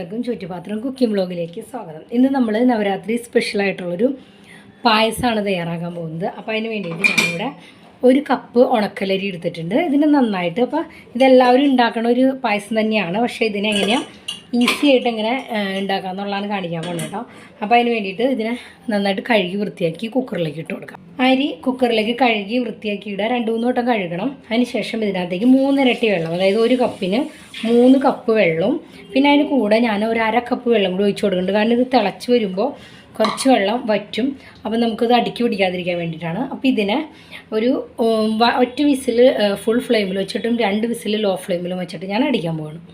കൂട്ടുകാർക്കും ചുറ്റുപാത്രം കുക്കിംഗ് വ്ളോഗിലേക്ക് സ്വാഗതം. ഇന്ന് നമ്മൾ നവരാത്രി സ്പെഷ്യലായിട്ടുള്ളൊരു പായസമാണ് തയ്യാറാക്കാൻ പോകുന്നത്. അപ്പോൾ അതിന് വേണ്ടിയിട്ട് ഞാനിവിടെ 1 കപ്പ് ഉണക്കലരി എടുത്തിട്ടുണ്ട്. ഇതിന് നന്നായിട്ട് അപ്പോൾ ഇതെല്ലാവരും ഉണ്ടാക്കുന്ന ഒരു പായസം തന്നെയാണ്. പക്ഷേ ഇതിനെങ്ങനെയാണ് ഈസി ആയിട്ട് എങ്ങനെ ഉണ്ടാക്കുക എന്നുള്ളതാണ് കാണിക്കാൻ പോകുന്നത് കേട്ടോ. അപ്പോൾ അതിന് വേണ്ടിയിട്ട് ഇതിനെ നന്നായിട്ട് കഴുകി വൃത്തിയാക്കി കുക്കറിലേക്ക് ഇട്ട് കൊടുക്കാം. അരി കുക്കറിലേക്ക് കഴുകി വൃത്തിയാക്കി ഇടുക. 2-3 വട്ടം കഴുകണം. അതിന് ശേഷം ഇതിനകത്തേക്ക് 3 ഇരട്ടി വെള്ളം, അതായത് 1 കപ്പിന് 3 കപ്പ് വെള്ളവും പിന്നെ അതിന് കൂടെ ഞാൻ ഒരു 1/2 കപ്പ് വെള്ളം കൂടി ഒഴിച്ച് കൊടുക്കുന്നുണ്ട്. കാരണം ഇത് തിളച്ച് വരുമ്പോൾ കുറച്ച് വെള്ളം വറ്റും. അപ്പോൾ നമുക്കത് അടുക്കി പിടിക്കാതിരിക്കാൻ വേണ്ടിയിട്ടാണ്. അപ്പോൾ ഇതിനെ ഒരു ഒറ്റ വിസിൽ ഫുൾ ഫ്ലെയിമിൽ വെച്ചിട്ടും 2 വിസിൽ ലോ ഫ്ലെയിമിലും വെച്ചിട്ട് ഞാൻ അടിക്കാൻ പോകണം.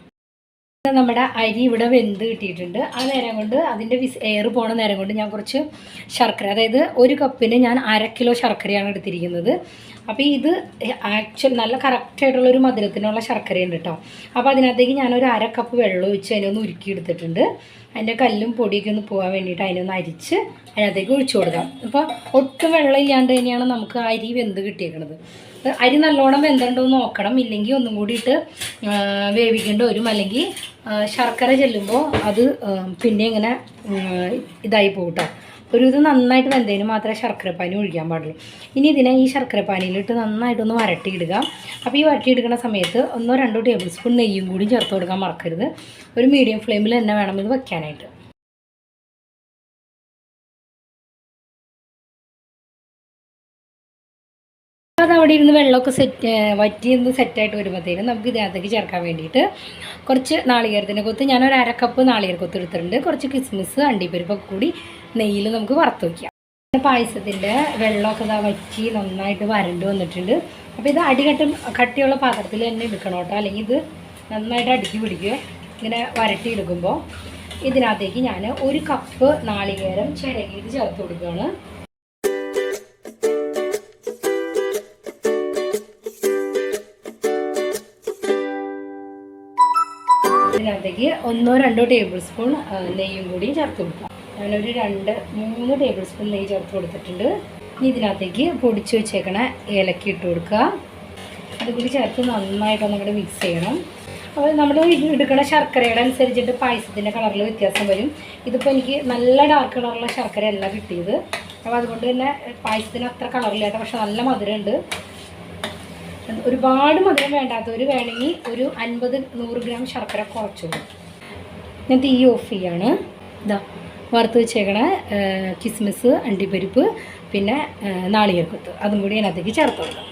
നമ്മുടെ അരി ഇവിടെ വെന്ത് കിട്ടിയിട്ടുണ്ട്. ആ നേരം കൊണ്ട് അതിൻ്റെ എയർ പോണ നേരം കൊണ്ട് ഞാൻ കുറച്ച് ശർക്കര, അതായത് 1 കപ്പിന് ഞാൻ 1/2 കിലോ ശർക്കരയാണ് എടുത്തിരിക്കുന്നത്. അപ്പോൾ ഇത് ആക്ച്വൽ നല്ല കറക്റ്റായിട്ടുള്ളൊരു മധുരത്തിനുള്ള ശർക്കരയുണ്ട് കേട്ടോ. അപ്പോൾ അതിനകത്തേക്ക് ഞാനൊരു 1/2 കപ്പ് വെള്ളം ഒഴിച്ച് അതിനൊന്ന് ഉരുക്കിയെടുത്തിട്ടുണ്ട്. അതിൻ്റെ കല്ലും പൊടിയൊക്കെ ഒന്ന് പോകാൻ വേണ്ടിയിട്ട് അതിനൊന്ന് അരിച്ച് അതിനകത്തേക്ക് ഒഴിച്ചു കൊടുക്കാം. അപ്പോൾ ഒട്ടും വെള്ളം ഇല്ലാണ്ട് തന്നെയാണ് നമുക്ക് അരി വെന്ത് കിട്ടിയേക്കുന്നത്. അരി നല്ലോണം വെന്തണ്ടോ എന്ന് നോക്കണം, ഇല്ലെങ്കിൽ ഒന്നും കൂടിയിട്ട് വേവിക്കേണ്ടി വരും. അല്ലെങ്കിൽ ശർക്കര ചെല്ലുമ്പോൾ അത് പിന്നെ ഇങ്ങനെ ഇതായി പോകട്ടോ. ഇത് നന്നായിട്ട് വെന്തതിന് മാത്രമേ ശർക്കരപ്പാനി ഒഴിക്കാൻ പാടുള്ളൂ. ഇനി ഇതിനെ ഈ ശർക്കരപ്പാനിയിലിട്ട് നന്നായിട്ടൊന്ന് വരട്ടിയിടുക. അപ്പോൾ ഈ വരട്ടിയെടുക്കുന്ന സമയത്ത് 1-2 ടേബിൾ സ്പൂൺ നെയ്യും കൂടി ചേർത്ത് കൊടുക്കാൻ മറക്കരുത്. ഒരു മീഡിയം ഫ്ലെയിമിൽ തന്നെ വേണം ഇത് വയ്ക്കാനായിട്ട്. അത് അവിടെ ഇരുന്ന് വെള്ളമൊക്കെ വറ്റിയൊന്ന് സെറ്റായിട്ട് വരുമ്പോഴത്തേനും നമുക്ക് ഇതിനകത്തേക്ക് ചേർക്കാൻ വേണ്ടിയിട്ട് കുറച്ച് നാളികേരത്തിൻ്റെ കൊത്ത്, ഞാനൊരു 1/2 കപ്പ് നാളികേര കൊത്ത് എടുത്തിട്ടുണ്ട്. കുറച്ച് കിസ്മിസ് അണ്ടിപ്പരിപ്പൊക്കെ കൂടി നെയ്യിൽ നമുക്ക് വറുത്ത് വയ്ക്കാം. പായസത്തിൻ്റെ വെള്ളമൊക്കെ വറ്റി നന്നായിട്ട് വരണ്ട് വന്നിട്ടുണ്ട്. അപ്പോൾ ഇത് കട്ടിയുള്ള പാത്രത്തിൽ തന്നെ എടുക്കണം കേട്ടോ, അല്ലെങ്കിൽ ഇത് നന്നായിട്ട് അടുക്കി പിടിക്കുക. ഇങ്ങനെ വരട്ടിയെടുക്കുമ്പോൾ ഇതിനകത്തേക്ക് ഞാൻ 1 കപ്പ് നാളികേരം ചിരകിയിട്ട് ചേർത്ത് കൊടുക്കുകയാണ്. ഇതിനകത്തേക്ക് 1-2 ടേബിൾ സ്പൂൺ നെയ്യും കൂടി ചേർത്ത് കൊടുക്കാം. ഞാനൊരു 2-3 ടേബിൾ സ്പൂൺ നെയ്യ് ചേർത്ത് കൊടുത്തിട്ടുണ്ട്. ഇനി ഇതിനകത്തേക്ക് പൊടിച്ച് വെച്ചേക്കണ ഏലക്ക ഇട്ട് കൊടുക്കുക. അതുകൂടി ചേർത്ത് നന്നായിട്ടൊന്നും കൂടെ മിക്സ് ചെയ്യണം. അപ്പോൾ നമ്മൾ എടുക്കുന്ന ശർക്കരയുടെ അനുസരിച്ചിട്ട് പായസത്തിൻ്റെ കളറിൽ വ്യത്യാസം വരും. ഇതിപ്പോൾ എനിക്ക് നല്ല ഡാർക്ക് കളറുള്ള ശർക്കര അല്ല കിട്ടിയത്. അപ്പോൾ അതുകൊണ്ട് തന്നെ പായസത്തിന് അത്ര കളറില്ലാത്ത, പക്ഷെ നല്ല മധുരമുണ്ട്. ഒരുപാട് മധുരം വേണ്ടാത്തവർ വേണമെങ്കിൽ ഒരു 50-100 ഗ്രാം ശർക്കര കുറച്ചോളൂ. ഞാൻ തീ ഓഫ് ചെയ്യാണ്. ഇതാ വറുത്ത് വെച്ചേക്കണ കിസ്മിസ് അണ്ടിപ്പരിപ്പ് പിന്നെ നാളികേരക്കൊത്ത് അതും കൂടി അതിനകത്തേക്ക് ചേർത്ത് കൊടുക്കാം.